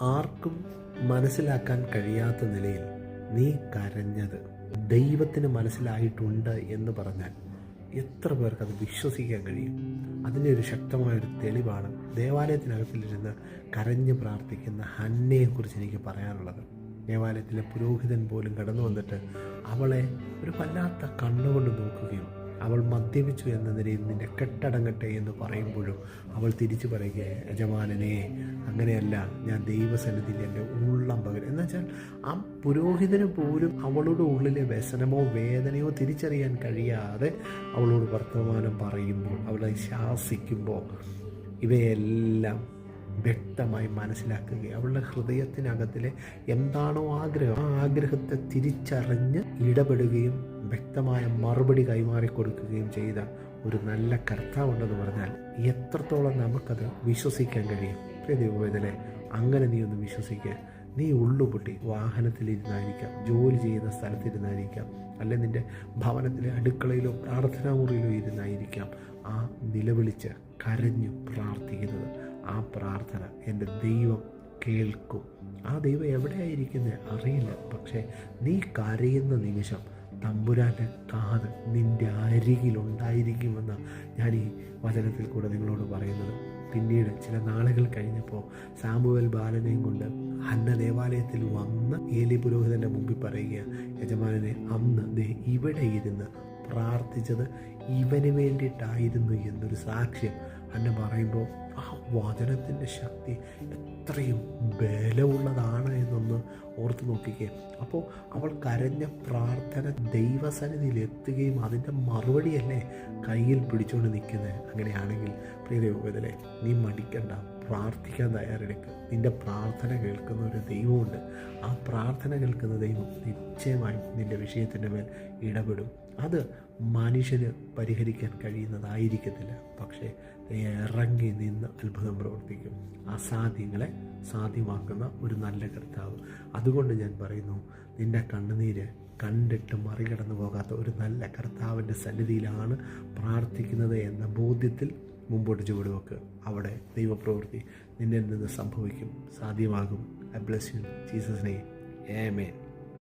ആർക്കും മനസ്സിലാക്കാൻ കഴിയാത്ത നിലയിൽ നീ കരഞ്ഞത് ദൈവത്തിന് മനസ്സിലായിട്ടുണ്ട് എന്ന് പറഞ്ഞാൽ എത്ര പേർക്ക് അത് വിശ്വസിക്കാൻ കഴിയും? അതിൻ്റെ ഒരു ശക്തമായൊരു തെളിവാണ് ദേവാലയത്തിനകത്തിലിരുന്ന് കരഞ്ഞ് പ്രാർത്ഥിക്കുന്ന ഹന്നയെക്കുറിച്ച് എനിക്ക് പറയാനുള്ളത്. ദേവാലയത്തിലെ പുരോഹിതൻ പോലും കടന്നു വന്നിട്ട് അവളെ ഒരു വല്ലാത്ത കണ്ണുകൊണ്ട് നോക്കുകയും അവൾ മദ്യപിച്ചു എന്ന നിലയിൽ നിന്നെ കെട്ടടങ്ങട്ടെ എന്ന് പറയുമ്പോഴും അവൾ തിരിച്ചു പറയുക, യജമാനനെ അങ്ങനെയല്ല, ഞാൻ ദൈവസന്നിധിയിൽ എൻ്റെ ഉള്ളം പകരും. എന്നുവെച്ചാൽ ആ പുരോഹിതന് പോലും അവളുടെ ഉള്ളിലെ വ്യസനമോ വേദനയോ തിരിച്ചറിയാൻ കഴിയാതെ അവളോട് വർത്തമാനം പറയുമ്പോൾ, അവളെ ശാസിക്കുമ്പോൾ ഇവയെല്ലാം വ്യക്തമായി മനസ്സിലാക്കുകയും അവളുടെ ഹൃദയത്തിനകത്തിലെ എന്താണോ ആഗ്രഹം, ആ ആഗ്രഹത്തെ തിരിച്ചറിഞ്ഞ് ഇടപെടുകയും വ്യക്തമായ മറുപടി കൈമാറിക്കൊടുക്കുകയും ചെയ്ത ഒരു നല്ല കർത്താവുണ്ടെന്ന് പറഞ്ഞാൽ എത്രത്തോളം നമുക്കത് വിശ്വസിക്കാൻ കഴിയും? ദൈവവേദനെ അങ്ങനെ നീ ഒന്ന് വിശ്വസിക്കുക. നീ ഉള്ളുപൊട്ടി വാഹനത്തിലിരുന്നായിരിക്കാം, ജോലി ചെയ്യുന്ന സ്ഥലത്തിരുന്നായിരിക്കാം, അല്ലെങ്കിൽ നിൻ്റെ ഭവനത്തിലെ അടുക്കളയിലോ പ്രാർത്ഥനാ മുറിയിലോ ഇരുന്നായിരിക്കാം ആ നിലവിളിച്ച് കരഞ്ഞു പ്രാർത്ഥിക്കുന്നത്. ആ പ്രാർത്ഥന എൻ്റെ ദൈവം കേൾക്കും. ആ ദൈവം എവിടെയായിരിക്കുന്നത് അറിയില്ല, പക്ഷേ നീ കരയുന്ന നിമിഷം തമ്പുരാൻ്റെ കാത് നിൻ്റെ അരികിലുണ്ടായിരിക്കുമെന്ന് ഞാൻ ഈ വചനത്തിൽ കൂടെ നിങ്ങളോട് പറയുന്നത്. പിന്നീട് ചില നാളുകൾ കഴിഞ്ഞപ്പോൾ സാമുവേൽ ബാലനെയും കൊണ്ട് ഹന്ന ദേവാലയത്തിൽ വന്ന് ഏലി പുരോഹിതൻ്റെ മുമ്പിൽ പറയുക, യജമാനനെ അന്ന് ദേ ഇവിടെ ഇരുന്ന് പ്രാർത്ഥിച്ചത് ഇവന് വേണ്ടിയിട്ടായിരുന്നു എന്നൊരു സാക്ഷ്യം ഹന്ന പറയുമ്പോൾ ആ വചനത്തിൻ്റെ ശക്തി എത്രയും ബലമുള്ളതാണ് എന്നൊന്ന് ഓർത്ത് നോക്കിക്കേ. അപ്പോൾ അവൾ കരഞ്ഞ പ്രാർത്ഥന ദൈവസന്നിധിയിൽ എത്തുകയും അതിൻ്റെ മറുപടിയല്ലേ കയ്യിൽ പിടിച്ചുകൊണ്ട് നിൽക്കുന്നത്. അങ്ങനെയാണെങ്കിൽ പ്രിയ ദൈവവേദനെ നീ മടിക്കണ്ട, പ്രാർത്ഥിക്കാൻ തയ്യാറെടുക്കുക. നിൻ്റെ പ്രാർത്ഥന കേൾക്കുന്ന ഒരു ദൈവമുണ്ട്. ആ പ്രാർത്ഥന കേൾക്കുന്ന ദൈവം നിശ്ചയമായും നിൻ്റെ വിഷയത്തിൻ്റെ മേൽ ഇടപെടും. അത് മനുഷ്യന് പരിഹരിക്കാൻ കഴിയുന്നതായിരിക്കത്തില്ല, പക്ഷേ ഇറങ്ങി നിന്ന് അത്ഭുതം പ്രവർത്തിക്കും. അസാധ്യങ്ങളെ സാധ്യമാക്കുന്ന ഒരു നല്ല കർത്താവ്. അതുകൊണ്ട് ഞാൻ പറയുന്നു, നിൻ്റെ കണ്ണുനീര് കണ്ടിട്ട് മറികടന്നു പോകാത്ത ഒരു നല്ല കർത്താവിൻ്റെ സന്നിധിയിലാണ് പ്രാർത്ഥിക്കുന്നത് എന്ന ബോധ്യത്തിൽ മുമ്പോട്ട് ചുവടുവെക്ക്. അവിടെ ദൈവപ്രവൃത്തി നിന്നിൽ നിന്ന് സംഭവിക്കും, സാധ്യമാകും. I bless you. Jesus name. Amen.